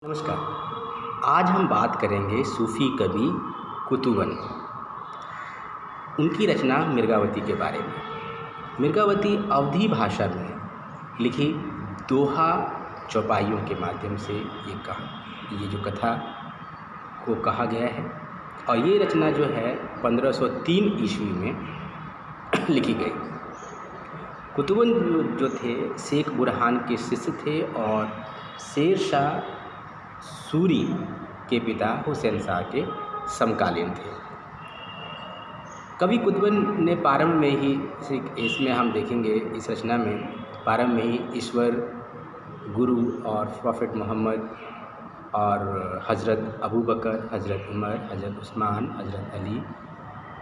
नमस्कार। आज हम बात करेंगे सूफ़ी कवि कुतुबन, उनकी रचना मिर्गावती के बारे में। मिर्गावती अवधी भाषा में लिखी दोहा चौपाइयों के माध्यम से ये जो कथा को कहा गया है, और ये रचना जो है 1503 ईस्वी में लिखी गई। कुतुबन जो थे शेख बुरहान के शिष्य थे और शेर शाह सूरी के पिता हुसैन शाह के समकालीन थे। कवि कुतुबन ने प्रारंभ में ही इसमें हम देखेंगे, इस रचना में प्रारंभ में ही ईश्वर, गुरु और प्रॉफिट मोहम्मद और हज़रत अबू बकर, हज़रत उमर, हज़रत उस्मान, हज़रत अली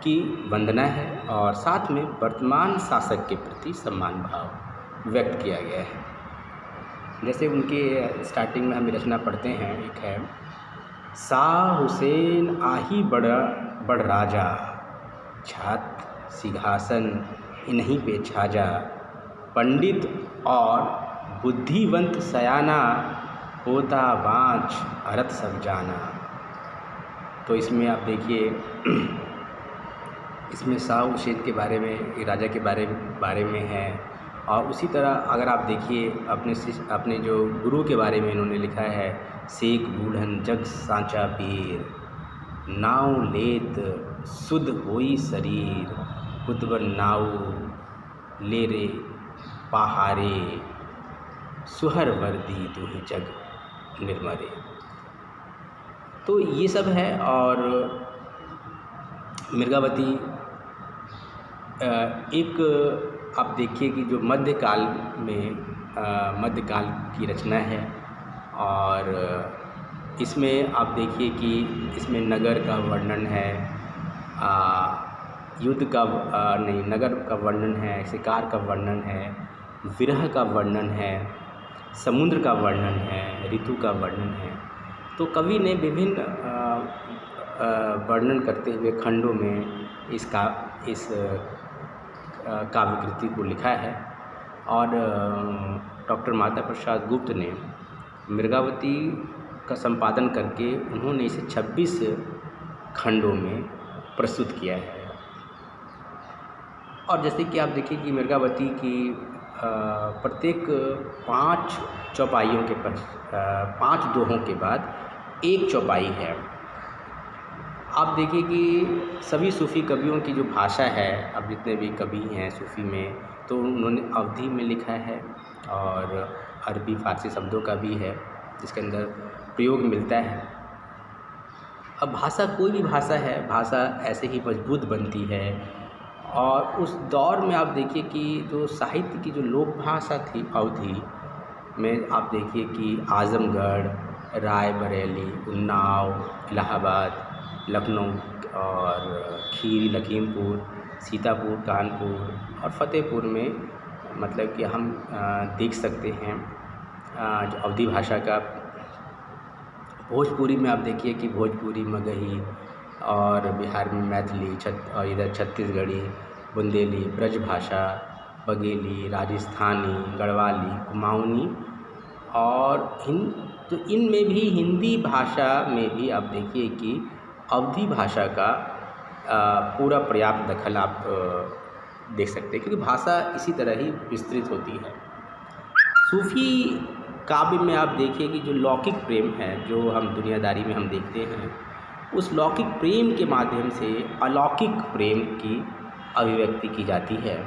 की वंदना है और साथ में वर्तमान शासक के प्रति सम्मान भाव व्यक्त किया गया है। जैसे उनके स्टार्टिंग में हम रचना पढ़ते हैं, एक है शाह हुसैन आही बड़ राजा, छात सिंहासन इन्हीं पे छाजा, पंडित और बुद्धिवंत सयाना, होता बाँच अरत सब जाना। तो इसमें आप देखिए इसमें शाह हुसैन के बारे में, राजा के बारे में है। और उसी तरह अगर आप देखिए अपने जो गुरु के बारे में इन्होंने लिखा है, शेख बूढ़न जग सांचा पीर, नाव लेत सुध होई शरीर, कुतुबन नाऊ ले रे पहारे, सुहर वर्दी दुहि जग निर्मरे। तो ये सब है। और मिर्गावती एक आप देखिए कि जो मध्यकाल की रचना है, और इसमें आप देखिए कि इसमें नगर का वर्णन है, युद्ध का नहीं, नगर का वर्णन है, शिकार का वर्णन है, विरह का वर्णन है, समुद्र का वर्णन है, ऋतु का वर्णन है। तो कवि ने विभिन्न वर्णन करते हुए खंडों में इस काव्यकृति को लिखा है। और डॉक्टर माता प्रसाद गुप्त ने मिर्गावती का संपादन करके उन्होंने इसे 26 खंडों में प्रस्तुत किया है। और जैसे कि आप देखिए कि मिर्गावती की प्रत्येक 5 चौपाइयों के 5 दोहों के बाद एक चौपाई है। आप देखिए कि सभी सूफ़ी कवियों की जो भाषा है, अब जितने भी कवि हैं सूफ़ी में, तो उन्होंने अवधी में लिखा है और अरबी फ़ारसी शब्दों का भी है जिसके अंदर प्रयोग मिलता है। अब भाषा, कोई भी भाषा है, भाषा ऐसे ही मजबूत बनती है। और उस दौर में आप देखिए कि जो साहित्य की जो लोक भाषा थी अवधी में, आप देखिए कि आज़मगढ़, रायबरेली, उन्नाव, इलाहाबाद, लखनऊ और खीरी, लखीमपुर, सीतापुर, कानपुर और फ़तेहपुर में मतलब कि हम देख सकते हैं जो अवधी भाषा का। भोजपुरी में आप देखिए कि भोजपुरी, मगही, और बिहार में मैथिली, और इधर छत्तीसगढ़ी, बुंदेली, ब्रजभाषा, बघेली, राजस्थानी, गढ़वाली, कुमाऊनी, और तो इनमें भी हिंदी भाषा में भी आप देखिए कि अवधी भाषा का पूरा पर्याप्त दखल आप देख सकते हैं, क्योंकि भाषा इसी तरह ही विस्तृत होती है। सूफ़ी काव्य में आप देखिए कि जो लौकिक प्रेम है, जो हम दुनियादारी में हम देखते हैं, उस लौकिक प्रेम के माध्यम से अलौकिक प्रेम की अभिव्यक्ति की जाती है।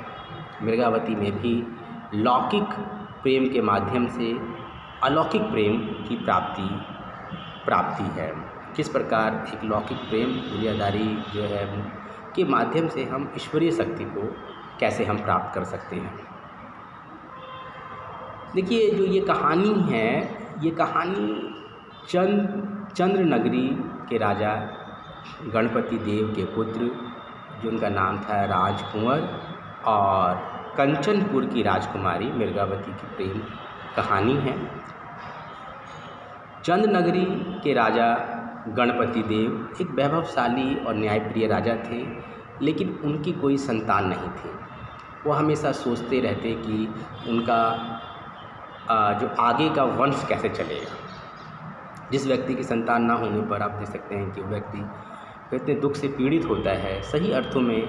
मिर्गावती में भी लौकिक प्रेम के माध्यम से अलौकिक प्रेम की प्राप्ति है। किस प्रकार एक लौकिक प्रेम, दुनियादारी जो है के माध्यम से हम ईश्वरीय शक्ति को कैसे हम प्राप्त कर सकते हैं। देखिए जो ये कहानी है, ये कहानी चंद्र नगरी के राजा गणपति देव के पुत्र, जो उनका नाम था राजकुंवर, और कंचनपुर की राजकुमारी मिर्गावती की प्रेम कहानी है। चंद नगरी के राजा गणपति देव एक वैभवशाली और न्यायप्रिय राजा थे, लेकिन उनकी कोई संतान नहीं थी। वो हमेशा सोचते रहते कि उनका जो आगे का वंश कैसे चलेगा। जिस व्यक्ति की संतान ना होने पर आप देख सकते हैं कि वो व्यक्ति इतने दुख से पीड़ित होता है, सही अर्थों में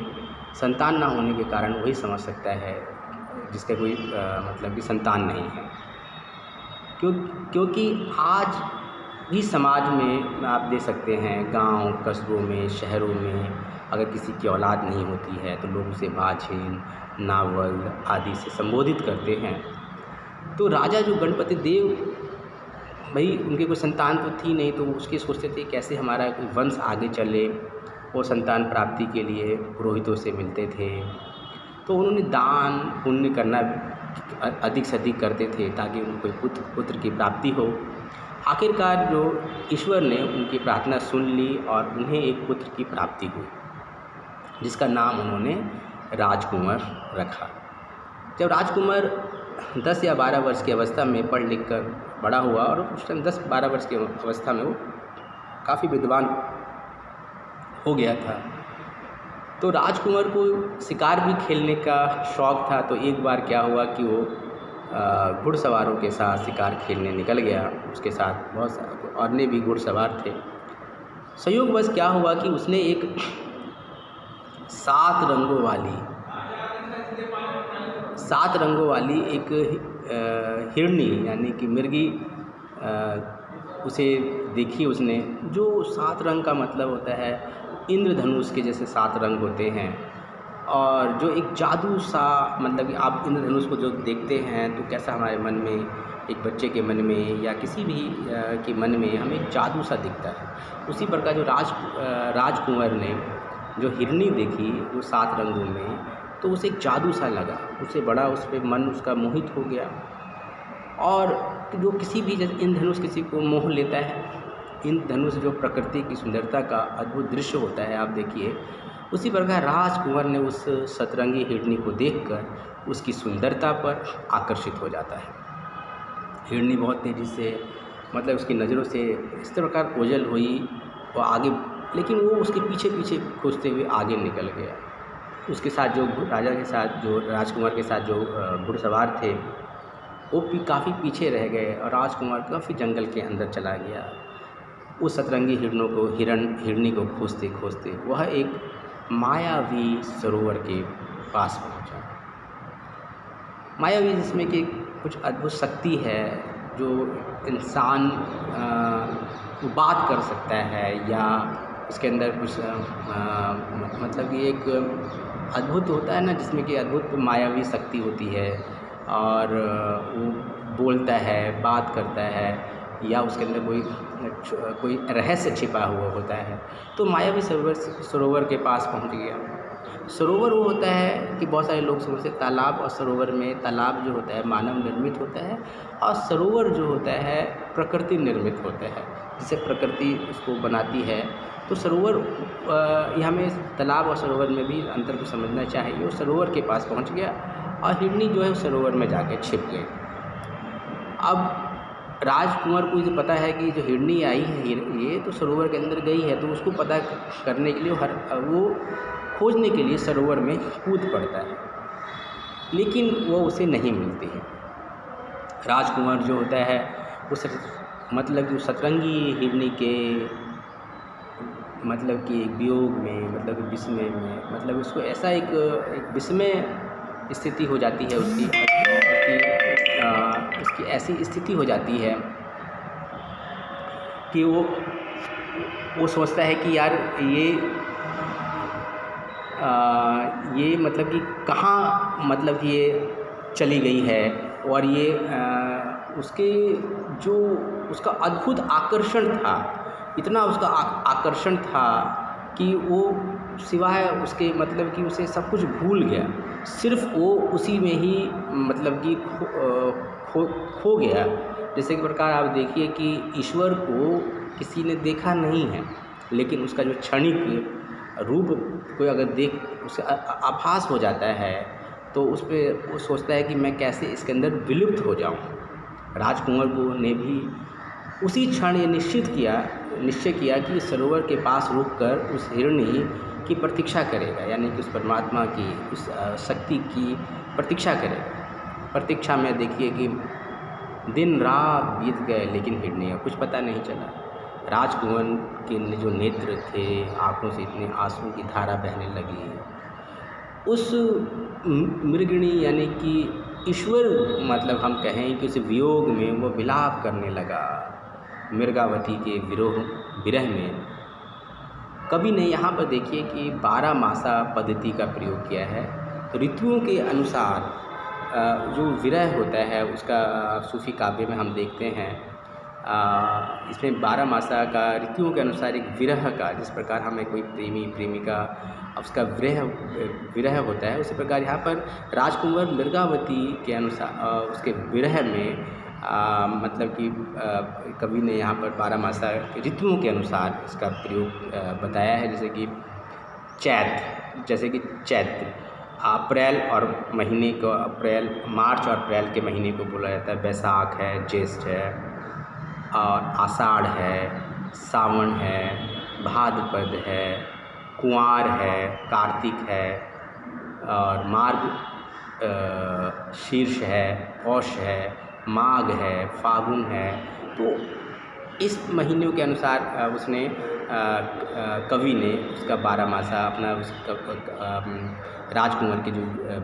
संतान ना होने के कारण वही समझ सकता है जिसका कोई मतलब कि संतान नहीं है। क्योंकि आज भी समाज में आप देख सकते हैं, गांव, कस्बों में, शहरों में अगर किसी की औलाद नहीं होती है तो लोग उसे बाझिन, नावल आदि से संबोधित करते हैं। तो राजा जो गणपति देव, भाई उनके कोई संतान तो थी नहीं, तो उसके सोचते थे कैसे हमारा कोई वंश आगे चले, और संतान प्राप्ति के लिए पुरोहितों से मिलते थे। तो उन्होंने दान पुण्य करना अधिक से अधिक करते थे ताकि उनको पुत्र की प्राप्ति हो। आखिरकार जो ईश्वर ने उनकी प्रार्थना सुन ली और उन्हें एक पुत्र की प्राप्ति हुई, जिसका नाम उन्होंने राजकुमार रखा। जब राजकुमार 10 या 12 वर्ष की अवस्था में पढ़ लिख कर बड़ा हुआ, और उस टाइम 10-12 वर्ष की अवस्था में वो काफ़ी विद्वान हो गया था, तो राजकुमार को शिकार भी खेलने का शौक़ था। तो एक बार क्या हुआ कि वो घुड़सवारों के साथ शिकार खेलने निकल गया। उसके साथ बहुत सारे और भी घुड़सवार थे। संयोगवश क्या हुआ कि उसने एक 7 रंगों वाली एक हिरनी यानी कि मिर्गी उसे देखी उसने, जो 7 रंग का मतलब होता है इंद्रधनुष के जैसे 7 रंग होते हैं, और जो एक जादू सा, मतलब कि आप इंद्रधनुष को जो देखते हैं तो कैसा हमारे मन में, एक बच्चे के मन में या किसी भी के मन में हमें एक जादू सा दिखता है। उसी प्रकार जो राजकुमार ने जो हिरनी देखी वो 7 रंगों में, तो उसे एक जादू सा लगा, उसे बड़ा उस पर मन उसका मोहित हो गया। और जो किसी भी जैसे इंद्रधनुष किसी को मोह लेता है, इंद्रधनुष जो प्रकृति की सुंदरता का अद्भुत दृश्य होता है, आप देखिए उसी प्रकार राजकुमार ने उस सतरंगी हिरनी को देखकर उसकी सुंदरता पर आकर्षित हो जाता है। हिरनी बहुत तेज़ी से, मतलब उसकी नज़रों से इस प्रकार ओझल हुई वो आगे, लेकिन वो उसके पीछे पीछे खोजते हुए आगे निकल गया। उसके साथ जो राजा के साथ जो राजकुमार के साथ जो घुड़सवार थे वो भी काफ़ी पीछे रह गए, और राजकुमार काफ़ी जंगल के अंदर चला गया। उस सतरंगी हिरनी को खोजते खोजते वह एक मायावी सरोवर के पास पहुंचा। मायावी जिसमें कि कुछ अद्भुत शक्ति है, जो इंसान बात कर सकता है, या उसके अंदर कुछ मतलब कि एक अद्भुत होता है ना, जिसमें कि अद्भुत मायावी शक्ति होती है, और वो बोलता है, बात करता है, या उसके अंदर कोई रहस्य छिपा हुआ होता है। तो मायावी सरोवर के पास पहुंच गया। सरोवर वो होता है कि बहुत सारे लोग समझते हैं तालाब, और सरोवर में तालाब जो होता है मानव निर्मित होता है, और सरोवर जो होता है प्रकृति निर्मित होता है, जिसे प्रकृति उसको बनाती है। तो सरोवर यहाँ में तालाब और सरोवर में भी अंतर को समझना चाहिए। वो सरोवर के पास पहुँच गया और हिरनी जो है सरोवर में जाकर छिप गई। अब राजकुमार को ये पता है कि जो हिरनी आई है ये तो सरोवर के अंदर गई है, तो उसको पता करने के लिए वो खोजने के लिए सरोवर में कूद पड़ता है, लेकिन वो उसे नहीं मिलती है। राजकुमार जो होता है उस मतलब कि सतरंगी हिरनी के मतलब कि एक वियोग में, मतलब विस्मय में, मतलब उसको ऐसा एक विस्मय स्थिति हो जाती है उसकी ऐसी स्थिति हो जाती है कि वो सोचता है कि यार ये मतलब कि कहाँ मतलब कि ये चली गई है, और ये उसके जो उसका अद्भुत आकर्षण था, इतना उसका आकर्षण था कि वो सिवाय उसके मतलब कि उसे सब कुछ भूल गया, सिर्फ वो उसी में ही मतलब कि खो गया। जैसे कि प्रकार आप देखिए कि ईश्वर को किसी ने देखा नहीं है, लेकिन उसका जो क्षणिक रूप कोई अगर देख उसे आभास हो जाता है, तो उस पर वो सोचता है कि मैं कैसे इसके अंदर विलुप्त हो जाऊं। राजकुमार को ने भी उसी क्षण ये निश्चय किया कि सरोवर के पास रुककर उस हिरनी की प्रतीक्षा करेगा, यानी कि उस परमात्मा की उस शक्ति की प्रतीक्षा करेगा। प्रतीक्षा में देखिए कि दिन रात बीत गए लेकिन हिरनी का कुछ पता नहीं चला। राजकुंवर के जो नेत्र थे, आँखों से इतने आंसू की धारा बहने लगी। उस मृगिणी यानी कि ईश्वर, मतलब हम कहें कि उस वियोग में वो विलाप करने लगा। मृगावती के विरह में कवि ने यहाँ पर देखिए कि 12 मासा पद्धति का प्रयोग किया है। तो ऋतुओं के अनुसार जो विरह होता है उसका सूफी काव्य में हम देखते हैं। इसमें 12 मासा का ऋतुओं के अनुसार एक विरह का, जिस प्रकार हमें कोई प्रेमी प्रेमिका उसका विरह होता है, उसी प्रकार यहाँ पर राजकुंवर मृगावती के अनुसार उसके विरह में मतलब कि कवि ने यहाँ पर 12 मासा ऋतुओं के अनुसार इसका प्रयोग बताया है। जैसे कि चैत्र, अप्रैल और महीने को, मार्च और अप्रैल के महीने को बोला जाता है। बैसाख है, ज्येष्ठ है, और आषाढ़ है, सावन है, भाद्रपद है, कुंवार है, कार्तिक है, और मार्ग शीर्ष है, पौष है, माघ है, फागुन है। तो इस महीनों के अनुसार उसने कवि ने उसका 12 मासा अपना राजकुंवर के जो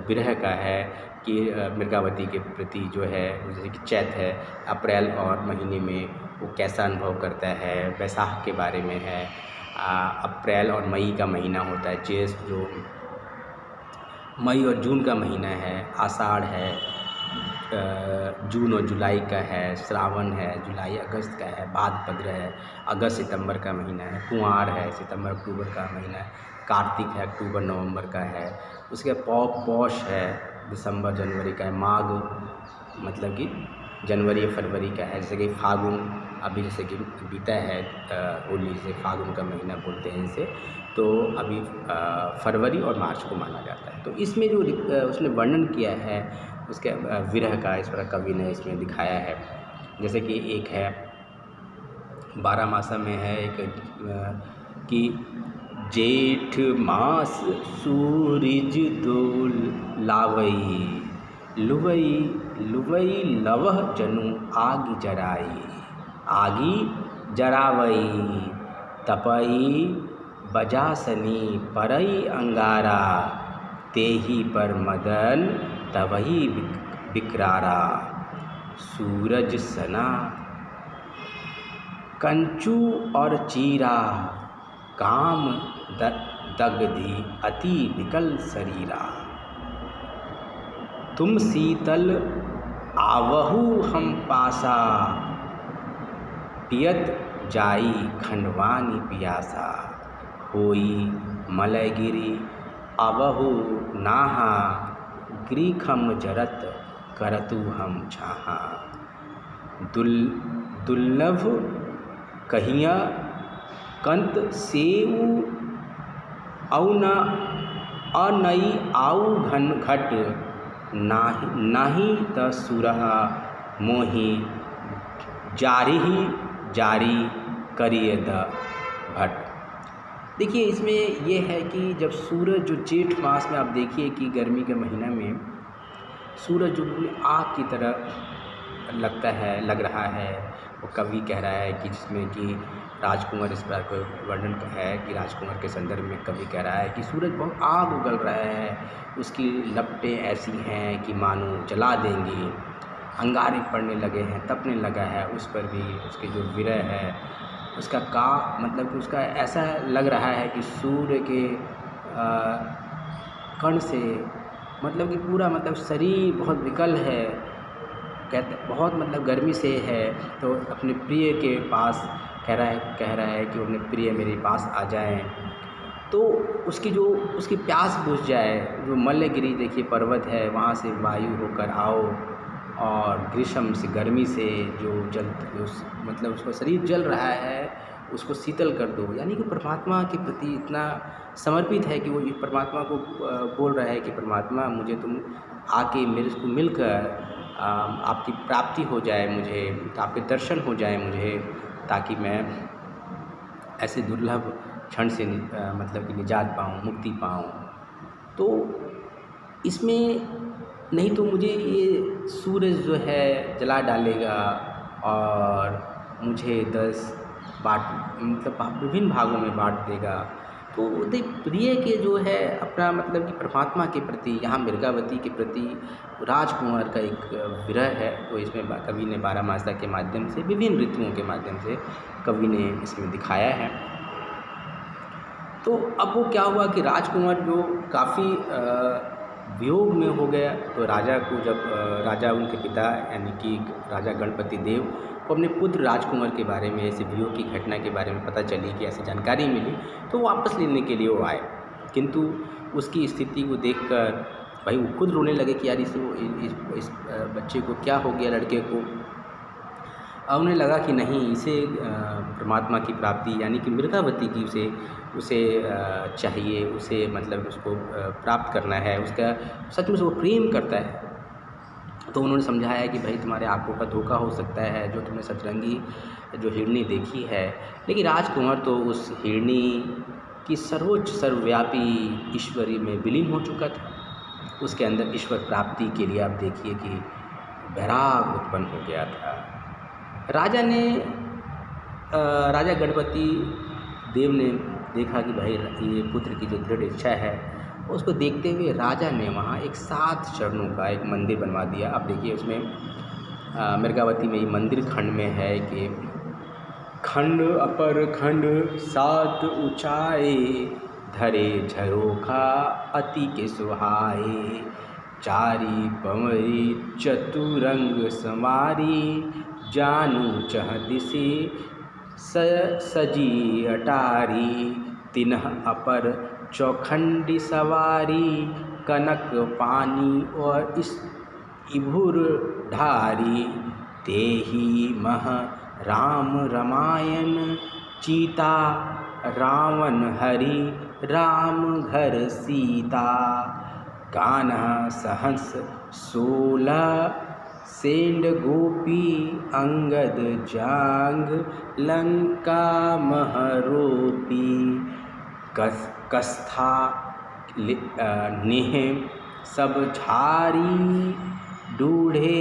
विरह का है कि मृगावती के प्रति जो है, जैसे कि चैत्र है, अप्रैल और महीने में वो कैसा अनुभव करता है, बैसाख के बारे में है, अप्रैल और मई का महीना होता है, ज्येष्ठ जो मई और जून का महीना है, आषाढ़ है, जून और जुलाई का है, श्रावण है, जुलाई अगस्त का है, भाद्रपद है, अगस्त सितंबर का महीना है, कुंवार है, सितंबर अक्टूबर का महीना है, कार्तिक है, अक्टूबर नवंबर का है, उसके पौष है, दिसंबर जनवरी का है, माघ मतलब कि जनवरी या फरवरी का है, जैसे कि फागुन अभी जैसे कि बीता है होली से फागुन का महीना बोलते हैं इसे, तो अभी फरवरी और मार्च को माना जाता है। तो इसमें जो उसने वर्णन किया है उसके विरह का, इस पर कवि ने इसमें दिखाया है। जैसे कि एक है 12 मासा में है एक कि जेठ मास सूरज दो लावई, लुवई लुवई लवह जनु आग जराई, आगी जरावई, तपई बजासनी परई अंगारा, तेही पर मदन तवही बिकरारा, सूरज सना कंचू और चीरा, काम दग्धि अति विकल शरीरा, तुम शीतल आवहु हम पासा, पियत जाई खंडवानी पियासा, होई मलयगिरी अबहु नाहा, ग्रीखम जरत करतु हम छाहा, दुर्लभ कहिया कंत सेऊ औना अनई आऊ घन घट, नाही त सुरहा मोहि जारी करिए द भट। देखिए इसमें ये है कि जब सूरज, जो जेठ मास में आप देखिए कि गर्मी के महीना में सूरज जो आग की तरह लग रहा है, वो कवि कह रहा है कि जिसमें कि राजकुंवर, इस बार को वर्णन है कि राजकुंवर के संदर्भ में कवि कह रहा है कि सूरज बहुत आग उगल रहा है, उसकी लपटें ऐसी हैं कि मानो जला देंगी, अंगारे पड़ने लगे हैं, तपने लगा है, उस पर भी उसके जो विरह है उसका मतलब कि उसका ऐसा लग रहा है कि सूर्य के कण से मतलब कि पूरा मतलब शरीर बहुत विकल है, बहुत मतलब गर्मी से है। तो अपने प्रिय के पास कह रहा है कि अपने प्रिय मेरे पास आ जाएं, तो उसकी प्यास बुझ जाए। जो मल्लगिरी देखिए पर्वत है, वहाँ से वायु होकर आओ और ग्रीष्म से, गर्मी से जो मतलब उसका शरीर जल रहा है उसको शीतल कर दो। यानी कि परमात्मा के प्रति इतना समर्पित है कि वो परमात्मा को बोल रहा है कि परमात्मा मुझे तुम आके मेरे को मिलकर आपकी प्राप्ति हो जाए, मुझे आपके दर्शन हो जाए मुझे, ताकि मैं ऐसे दुर्लभ क्षण से मतलब कि निजात पाऊँ, मुक्ति पाऊँ। तो इसमें नहीं तो मुझे ये सूरज जो है जला डालेगा और मुझे 10 मतलब विभिन्न भागों में बाँट देगा। तो उदय प्रिय के जो है अपना मतलब कि परमात्मा के प्रति, यहाँ मृगावती के प्रति राजकुमार का एक विरह है। तो इसमें कवि ने बारहमासा के माध्यम से, विभिन्न ऋतुओं के माध्यम से कवि ने इसमें दिखाया है। तो अब वो क्या हुआ कि राजकुमार जो काफ़ी वियोग में हो गया, तो राजा को जब राजा उनके पिता यानी कि राजा गणपति देव को अपने पुत्र राजकुमार के बारे में, ऐसे वियोग की घटना के बारे में पता चली कि ऐसी जानकारी मिली, तो वापस लेने के लिए वो आए। किंतु उसकी स्थिति को देखकर भाई वो खुद रोने लगे कि यार इस बच्चे को क्या हो गया, लड़के को। अब उन्हें लगा कि नहीं, इसे परमात्मा की प्राप्ति यानी कि मृगावती की उसे चाहिए, उसे मतलब उसको प्राप्त करना है, उसका सचमुच वो प्रेम करता है। तो उन्होंने समझाया कि भाई तुम्हारे आँखों का धोखा हो सकता है, जो तुमने सतरंगी जो हिरनी देखी है। लेकिन राजकुमार तो उस हिरनी की सर्वोच्च सर्वव्यापी ईश्वरी में विलीन हो चुका था। उसके अंदर ईश्वर प्राप्ति के लिए आप देखिए कि वैराग उत्पन्न हो गया था। राजा गणपति देव ने देखा कि भाई ये पुत्र की जो दृढ़ इच्छा है, उसको देखते हुए राजा ने वहाँ एक 7 चरणों का एक मंदिर बनवा दिया। अब देखिए उसमें मृगावती में ये मंदिर खंड में है कि खंड अपर खंड 7 ऊंचाए, धरे झरोखा अति के सुहाए, चारी पंवरी चतुरंग समारी, जानू चह दिशे सजी अटारी, तिन्ह अपर चौखंडी सवारी, कनक पानी और इस इभुर ढारी, तेहि मह राम रमायन, चीता रावण हरि राम घर सीता, कान्हा सहंस 16 सेंड गोपी, अंगद जांग लंका महरोपी, कस्था नेह सब झारी, डूढ़े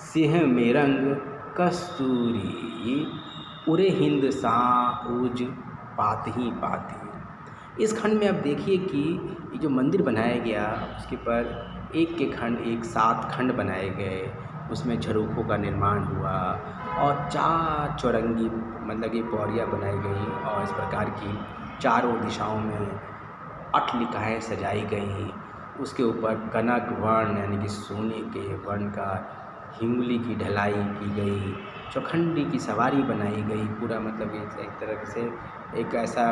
सिंह मेरंग कस्तूरी, उरे हिंद साऊज पातही पाती। इस खंड में आप देखिए कि ये जो मंदिर बनाया गया उसके पर एक के खंड, एक 7 खंड बनाए गए, उसमें झरोखों का निर्माण हुआ और 4 चौरंगी मतलब कि पौड़ियाँ बनाई गई और इस प्रकार की चारों दिशाओं में अट्टलिकाएँ सजाई गई। उसके ऊपर कनक वर्ण यानी कि सोने के वर्ण का हिंगुली की ढलाई की गई, चौखंडी की सवारी बनाई गई। पूरा मतलब एक तरह से एक ऐसा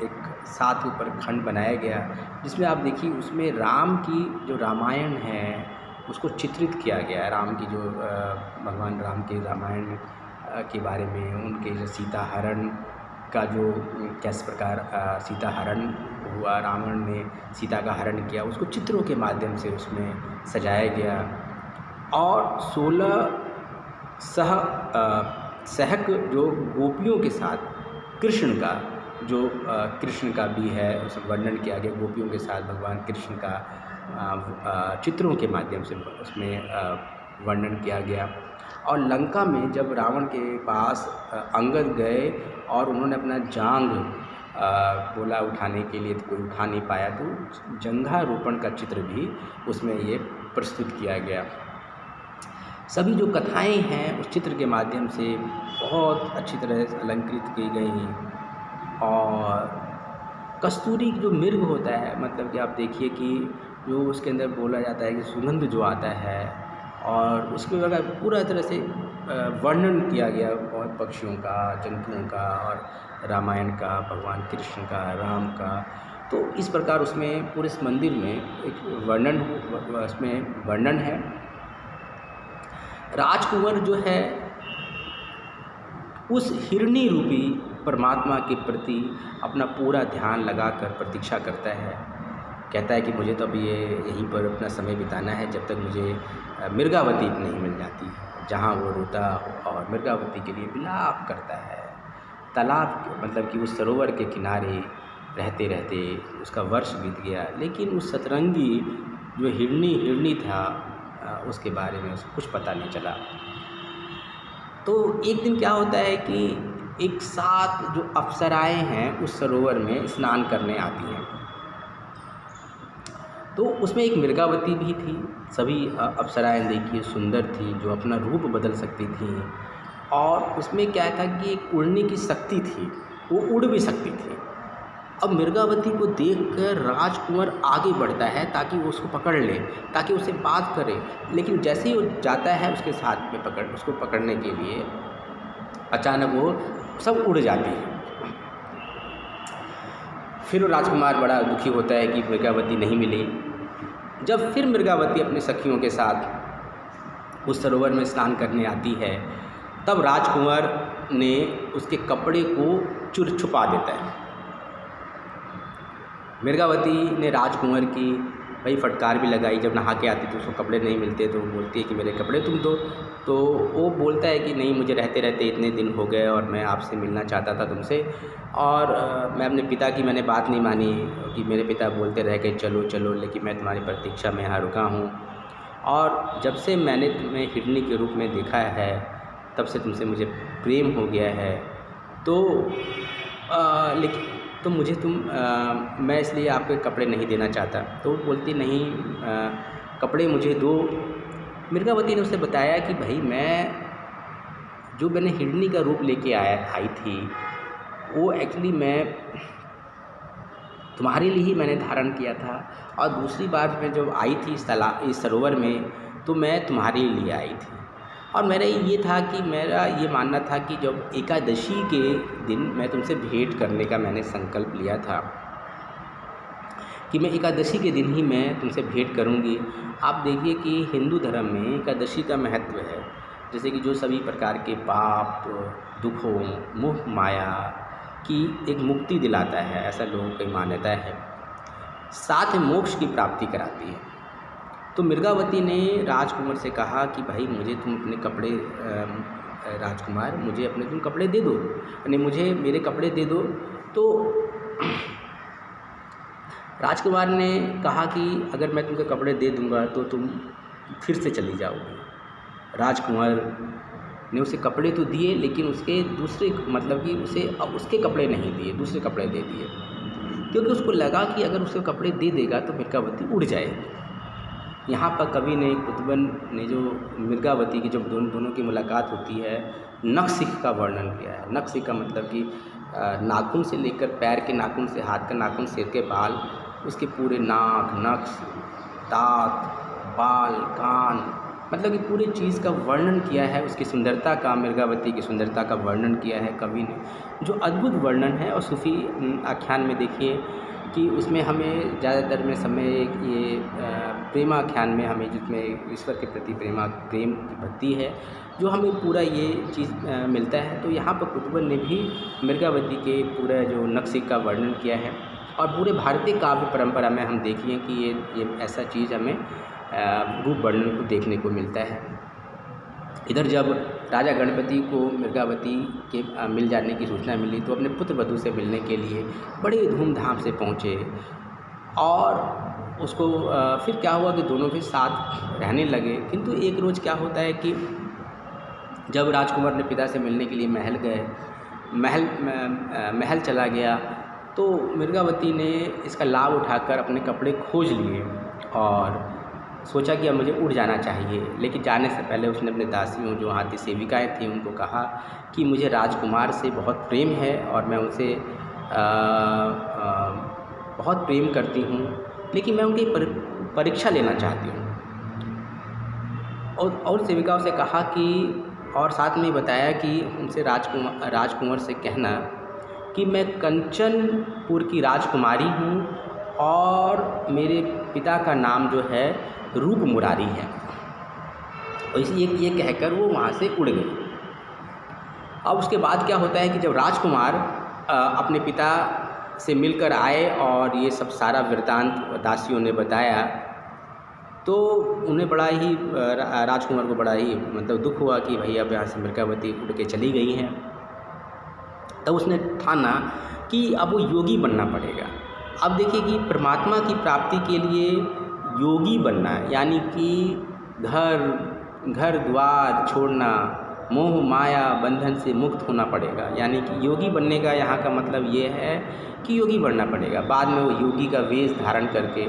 एक 7 ऊपर खंड बनाया गया जिसमें आप देखिए उसमें राम की जो रामायण है उसको चित्रित किया गया है। राम की जो भगवान राम के रामायण के बारे में, उनके जो सीता हरण का जो किस प्रकार सीता हरण हुआ, रावण ने सीता का हरण किया, उसको चित्रों के माध्यम से उसमें सजाया गया। और 16 सहक जो गोपियों के साथ कृष्ण का जो कृष्ण का भी है उसमें वर्णन किया गया। गोपियों के साथ भगवान कृष्ण का चित्रों के माध्यम से उसमें वर्णन किया गया। और लंका में जब रावण के पास अंगद गए और उन्होंने अपना जांग बोला उठाने के लिए, तो कोई उठा नहीं पाया, तो जंघारोपण का चित्र भी उसमें ये प्रस्तुत किया गया। सभी जो कथाएं हैं उस चित्र के माध्यम से बहुत अच्छी तरह से अलंकृत की गई। और कस्तूरी जो मृग होता है, मतलब कि आप देखिए कि जो उसके अंदर बोला जाता है कि सुगंध जो आता है, और उसके द्वारा पूरा तरह से वर्णन किया गया और पक्षियों का, जंतुओं का और रामायण का, भगवान कृष्ण का, राम का। तो इस प्रकार उसमें पूरे इस मंदिर में एक वर्णन है। राजकुंवर जो है उस हिरणी रूपी परमात्मा के प्रति अपना पूरा ध्यान लगाकर प्रतीक्षा करता है। कहता है कि मुझे तो अब यहीं पर अपना समय बिताना है जब तक मुझे मृगावती नहीं मिल जाती, जहाँ वो रोता और मृगावती के लिए विलाप करता है। तालाब मतलब कि उस सरोवर के किनारे रहते रहते उसका वर्ष बीत गया, लेकिन उस सतरंगी जो हिरणी था उसके बारे में उसको कुछ पता नहीं चला। तो एक दिन क्या होता है कि एक साथ जो अप्सराएं हैं उस सरोवर में स्नान करने आती हैं। तो उसमें एक मृगावती भी थी। सभी अप्सराएं देखिए सुंदर थी, जो अपना रूप बदल सकती थी, और उसमें क्या था कि एक उड़ने की शक्ति थी, वो उड़ भी सकती थी। अब मृगावती को देखकर राजकुंवर आगे बढ़ता है ताकि वो उसको पकड़ ले, ताकि उससे बात करे, लेकिन जैसे ही वो जाता है उसके साथ में उसको पकड़ने के लिए, अचानक वो सब उड़ जाती है। फिर वो राजकुमार बड़ा दुखी होता है कि मृगावती नहीं मिली। जब फिर मृगावती अपने सखियों के साथ उस सरोवर में स्नान करने आती है, तब राजकुंवर ने उसके कपड़े को छुपा देता है। मृगावती ने राजकुंवर की भाई फटकार भी लगाई। जब नहा के आती तो उसको कपड़े नहीं मिलते, तो वो बोलती है कि मेरे कपड़े तुम दो। तो वो बोलता है कि नहीं, मुझे रहते रहते इतने दिन हो गए और मैं आपसे मिलना चाहता था तुमसे, और मैं अपने पिता की मैंने बात नहीं मानी कि मेरे पिता बोलते रह गए चलो चलो, लेकिन मैं तुम्हारी प्रतीक्षा में यहाँ रुका हूँ, और जब से मैंने तुम्हें हिरनी के रूप में देखा है तब से तुमसे मुझे प्रेम हो गया है। तो लेकिन तो मुझे मैं इसलिए आपके कपड़े नहीं देना चाहता। तो वो बोलती नहीं, कपड़े मुझे दो। मृगावती ने उसे बताया कि भाई मैंने हिरनी का रूप लेके आई थी, वो एक्चुअली मैं तुम्हारे लिए ही मैंने धारण किया था, और दूसरी बार मैं जब आई थी इस सरोवर में तो मैं तुम्हारे लिए आई थी। और मेरा ये मानना था कि जब एकादशी के दिन मैं तुमसे भेंट करने का मैंने संकल्प लिया था कि मैं एकादशी के दिन ही मैं तुमसे भेंट करूंगी। आप देखिए कि हिंदू धर्म में एकादशी का महत्व है, जैसे कि जो सभी प्रकार के पाप, दुखों, मोह माया की एक मुक्ति दिलाता है, ऐसा लोगों की मान्यता है, साथ में मोक्ष की प्राप्ति कराती है। तो मृगावती ने राजकुमार से कहा कि भाई मुझे तुम अपने कपड़े, राजकुमार मुझे अपने तुम कपड़े दे दो, यानी मुझे मेरे कपड़े दे दो। तो राजकुमार ने कहा कि अगर मैं तुमको कपड़े दे दूंगा तो तुम फिर से चली जाओगी। राजकुमार ने उसे कपड़े तो दिए, लेकिन उसके दूसरे कि उसे अब उसके कपड़े नहीं दिए, दूसरे कपड़े दे दिए, क्योंकि उसको लगा कि अगर उसके कपड़े दे देगा तो मृगावती उड़ जाएगी। यहाँ पर कवि ने, कुतुबन ने, जो मृगावती की जब दोनों की मुलाकात होती है, नखशिख का वर्णन किया है। नखशिख का मतलब कि नाखून से लेकर पैर के नाखून से हाथ का नाखून, सिर के बाल, उसके पूरे नाक, नक्श, दांत, बाल, कान, मतलब कि पूरे चीज़ का वर्णन किया है। उसकी सुंदरता का, मृगावती की सुंदरता का वर्णन किया है कवि ने, जो अद्भुत वर्णन है। और सूफी आख्यान में देखिए कि उसमें हमें ज़्यादातर में समय ये प्रेमाख्यान में हमें, जिसमें ईश्वर के प्रति प्रेम की भक्ति है, जो हमें पूरा ये चीज़ मिलता है। तो यहाँ पर कुतुबन ने भी मृगावती के पूरा जो नखशिख का वर्णन किया है। और पूरे भारतीय काव्य परंपरा में हम देखिए कि ये ऐसा चीज़ हमें रूप वर्णन को देखने को मिलता है। इधर जब राजा गणपति को मृगावती के मिल जाने की सूचना मिली तो अपने पुत्र वधू से मिलने के लिए बड़े धूमधाम से पहुँचे। और उसको फिर क्या हुआ कि दोनों भी साथ रहने लगे। किंतु एक रोज़ क्या होता है कि जब राजकुमार ने पिता से मिलने के लिए महल गए, महल चला गया, तो मृगावती ने इसका लाभ उठाकर अपने कपड़े खोज लिए और सोचा कि अब मुझे उड़ जाना चाहिए। लेकिन जाने से पहले उसने अपने दासियों, जो हाथी सेविकाएँ थीं, उनको कहा कि मुझे राजकुमार से बहुत प्रेम है और मैं उनसे बहुत प्रेम करती हूँ, लेकिन मैं उनकी परीक्षा लेना चाहती हूँ। और सेविकाओं से कहा कि, और साथ में बताया कि उनसे राजकुमार से कहना कि मैं कंचनपुर की राजकुमारी हूँ और मेरे पिता का नाम जो है रूप मुरारी है। और इसी ये कहकर वो वहाँ से उड़ गई। अब उसके बाद क्या होता है कि जब राजकुमार अपने पिता से मिलकर आए और ये सब सारा वृत्तांत दासियों ने बताया, तो उन्हें बड़ा ही, राजकुमार को बड़ा ही दुख हुआ कि भैया अब यहाँ से मृगावती उड़ के चली गई हैं। तब उसने ठाना कि अब वो योगी बनना पड़ेगा। अब देखिए कि परमात्मा की प्राप्ति के लिए योगी बनना है, यानी कि घर द्वार छोड़ना, मोह माया बंधन से मुक्त होना पड़ेगा। यानी कि योगी बनने का यहाँ का मतलब ये है कि योगी बनना पड़ेगा। बाद में वो योगी का वेश धारण करके,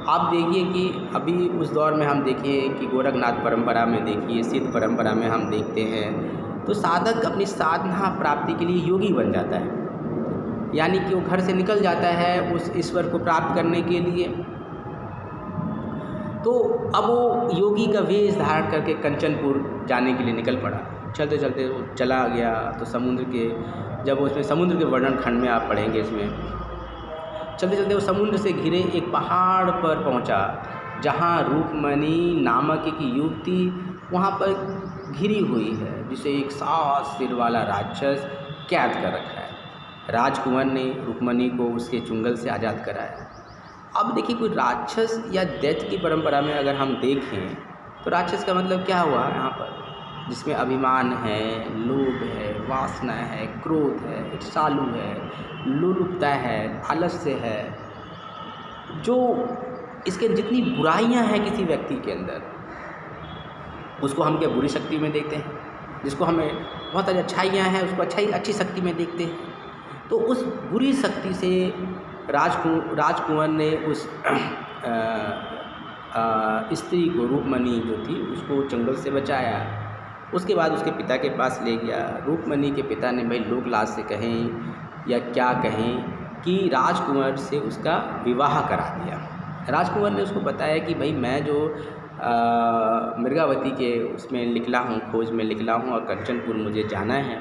आप देखिए कि अभी उस दौर में हम देखिए कि गोरखनाथ परंपरा में देखिए, सिद्ध परंपरा में हम देखते हैं तो साधक अपनी साधना प्राप्ति के लिए योगी बन जाता है। यानी कि वो घर से निकल जाता है उस ईश्वर को प्राप्त करने के लिए। तो अब वो योगी का वेश धारण करके कंचनपुर जाने के लिए निकल पड़ा। चलते चलते वो चला गया तो जब उसमें समुद्र के वर्णन खंड में आप पढ़ेंगे, इसमें चलते चलते वो समुद्र से घिरे एक पहाड़ पर पहुंचा, जहां रूपमणि नामक एक युवती वहां पर घिरी हुई है, जिसे एक 7 सिर वाला राक्षस कैद कर रखा है। राजकुमार ने रूपमणि को उसके चुंगल से आज़ाद कराया। अब देखिए, कोई राक्षस या दैत्य की परंपरा में अगर हम देखें तो राक्षस का मतलब क्या हुआ यहाँ पर, जिसमें अभिमान है, लोभ है, वासना है, क्रोध है, ईर्ष्यालु है, लोलुपता है, आलस्य है, जो इसके जितनी बुराइयां हैं किसी व्यक्ति के अंदर, उसको हम क्या बुरी शक्ति में देखते हैं। जिसको हमें बहुत सारी अच्छाइयाँ हैं उसको अच्छी शक्ति में देखते हैं। तो उस बुरी शक्ति से राजकुंवर ने उस स्त्री को, रूपमणि जो थी, उसको जंगल से बचाया। उसके बाद उसके पिता के पास ले गया। रूपमणि के पिता ने भाई लोक लाज से कहें या क्या कहें कि राजकुंवर से उसका विवाह करा दिया। राजकुंवर ने उसको बताया कि भाई मैं जो मृगावती के उसमें निकला हूँ, खोज में निकला हूँ और कंचनपुर मुझे जाना है।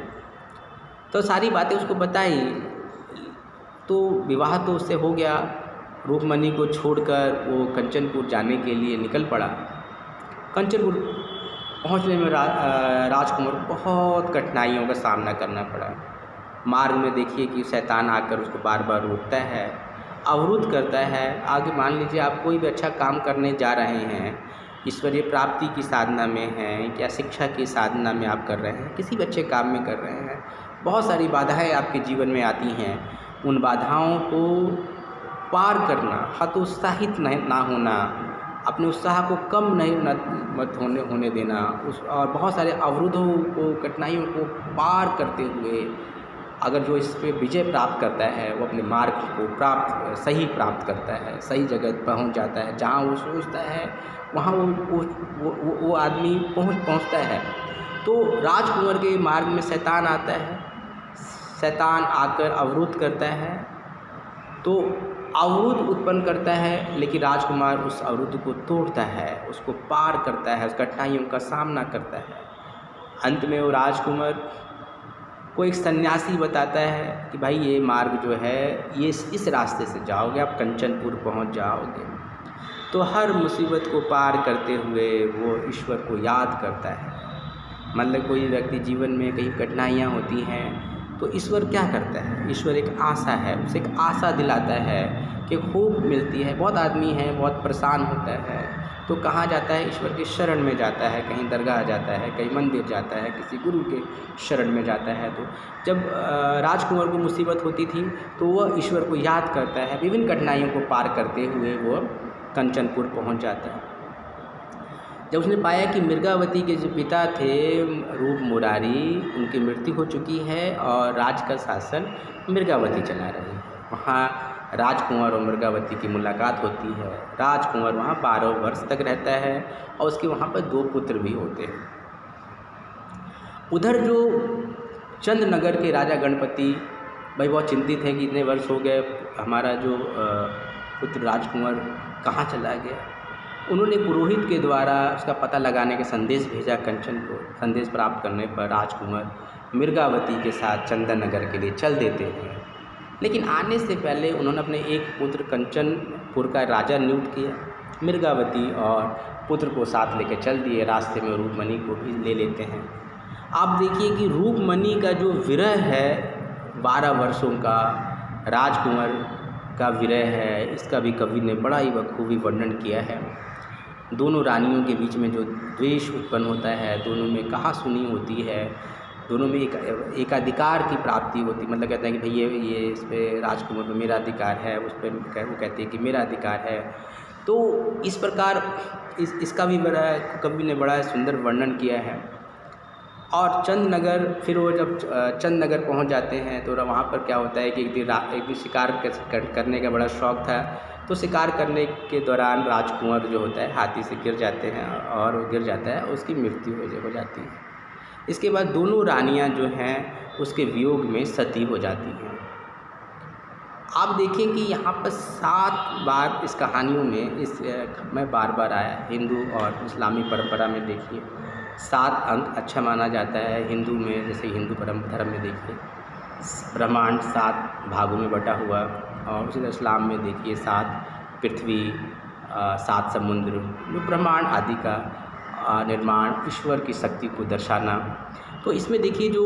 तो सारी बातें उसको बताई। तो विवाह तो उससे हो गया। रूपमणि को छोड़कर वो कंचनपुर जाने के लिए निकल पड़ा। कंचनपुर पहुंचने में राजकुमार बहुत कठिनाइयों का सामना करना पड़ा। मार्ग में देखिए कि शैतान आकर उसको बार बार रोकता है, अवरुद्ध करता है। आगे मान लीजिए आप कोई भी अच्छा काम करने जा रहे हैं, ईश्वरीय प्राप्ति की साधना में हैं या शिक्षा की साधना में आप कर रहे हैं, किसी भी अच्छे काम में कर रहे हैं, बहुत सारी बाधाएं आपके जीवन में आती हैं। उन बाधाओं को पार करना, हतोत्साहित ना होना, अपने उत्साह को कम मत होने देना, और बहुत सारे अवरोधों को, कठिनाइयों को पार करते हुए अगर जो इस पे विजय प्राप्त करता है, वो अपने मार्ग को सही प्राप्त करता है, सही जगह पहुंच जाता है। जहां वो सोचता है वहां वो आदमी पहुंचता है। तो राजकुंवर के मार्ग में शैतान आता है, शैतान आकर अवरुद्ध करता है, तो अवरुद्ध उत्पन्न करता है, लेकिन राजकुमार उस अवरुद्ध को तोड़ता है, उसको पार करता है, उस कठिनाइयों का सामना करता है। अंत में वो राजकुमार को एक सन्यासी बताता है कि भाई ये मार्ग जो है, ये इस रास्ते से जाओगे आप कंचनपुर पहुंच जाओगे। तो हर मुसीबत को पार करते हुए वो ईश्वर को याद करता है। मतलब कोई व्यक्ति जीवन में कहीं कठिनाइयाँ होती हैं तो ईश्वर क्या करता है, ईश्वर एक आशा है, उसे एक आशा दिलाता है कि होप मिलती है। बहुत आदमी है, बहुत परेशान होता है तो कहाँ जाता है, ईश्वर के शरण में जाता है, कहीं दरगाह जाता है, कहीं मंदिर जाता है, किसी गुरु के शरण में जाता है। तो जब राजकुमार को मुसीबत होती थी तो वह ईश्वर को याद करता है, विभिन्न कठिनाइयों को पार करते हुए वो कंचनपुर पहुंच जाता है। जब उसने पाया कि मृगावती के जो पिता थे रूप मुरारी, उनकी मृत्यु हो चुकी है और राज का शासन मृगावती चला रही है, वहाँ राजकुंवर और मृगावती की मुलाकात होती है। राजकुंवर वहाँ 12 वर्ष तक रहता है और उसके वहाँ पर 2 पुत्र भी होते हैं। उधर जो चंद्रनगर के राजा गणपति भाई बहुत चिंतित हैं कि इतने वर्ष हो गए, हमारा जो पुत्र राजकुंवर कहाँ चला गया। उन्होंने पुरोहित के द्वारा उसका पता लगाने का संदेश भेजा कंचन को। संदेश प्राप्त करने पर राजकुमार मृगावती के साथ चंदननगर के लिए चल देते हैं, लेकिन आने से पहले उन्होंने अपने एक पुत्र कंचनपुर का राजा नियुक्त किया। मृगावती और पुत्र को साथ लेकर चल दिए। रास्ते में रूपमणि को भी ले लेते हैं। आप देखिए कि रूपमणि का जो विरह है 12 वर्षों का, राजकुमार का विरह है, इसका भी कवि ने बड़ा ही बखूबी वर्णन किया है। दोनों रानियों के बीच में जो द्वेष उत्पन्न होता है, दोनों में कहासुनी होती है, दोनों में एकाधिकार की प्राप्ति होती, मतलब कहते हैं कि भाई ये इस पर राजकुमार पर मेरा अधिकार है, उस पर वो कहते हैं कि मेरा अधिकार है। तो इस प्रकार इसका भी बड़ा कवि ने बड़ा सुंदर वर्णन किया है। और चंदनगर, फिर वो जब चंदनगर पहुंच जाते हैं तो वहाँ पर क्या होता है कि एक दिन शिकार करने का बड़ा शौक़ था, तो शिकार करने के दौरान राजकुंवर जो होता है हाथी से गिर जाते हैं और वो गिर जाता है, उसकी मृत्यु हो जाती है। इसके बाद दोनों रानियां जो हैं उसके वियोग में सती हो जाती हैं। आप देखें कि यहाँ पर 7 बार इस कहानियों में मैं बार आया। हिंदू और इस्लामी परंपरा में देखिए 7 अंक अच्छा माना जाता है। हिंदू में, जैसे हिंदू धर्म में देखिए ब्रह्मांड 7 भागों में बटा हुआ, और उसी तरह इस्लाम में देखिए 7 पृथ्वी, 7 समुद्र, जो ब्रह्मांड आदि का निर्माण, ईश्वर की शक्ति को दर्शाना। तो इसमें देखिए जो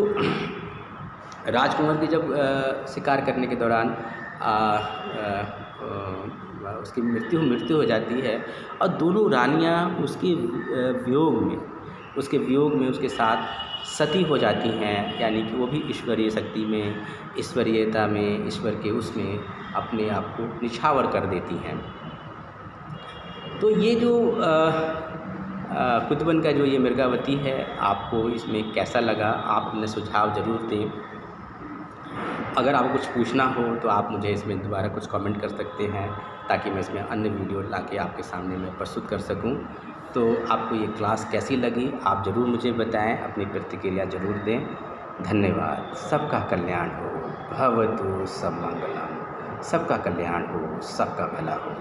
राजकुंवर की जब शिकार करने के दौरान उसकी मृत्यु हो जाती है और दोनों रानियां उसके वियोग में उसके साथ सती हो जाती हैं, यानी कि वो भी ईश्वरीय शक्ति में, ईश्वरीयता में, ईश्वर के उसमें अपने आप को निछावर कर देती हैं। तो ये जो कुतुबन का जो ये मृगावती है, आपको इसमें कैसा लगा? आप अपने सुझाव ज़रूर दें। अगर आपको कुछ पूछना हो तो आप मुझे इसमें दोबारा कुछ कमेंट कर सकते हैं, ताकि मैं इसमें अन्य वीडियो लाके आपके सामने मैं प्रस्तुत कर सकूं। तो आपको ये क्लास कैसी लगी आप ज़रूर मुझे बताएं, अपनी प्रतिक्रिया ज़रूर दें। धन्यवाद। सबका कल्याण हो, भवतु सब मंगलम। सबका कल्याण हो, सबका भला हो।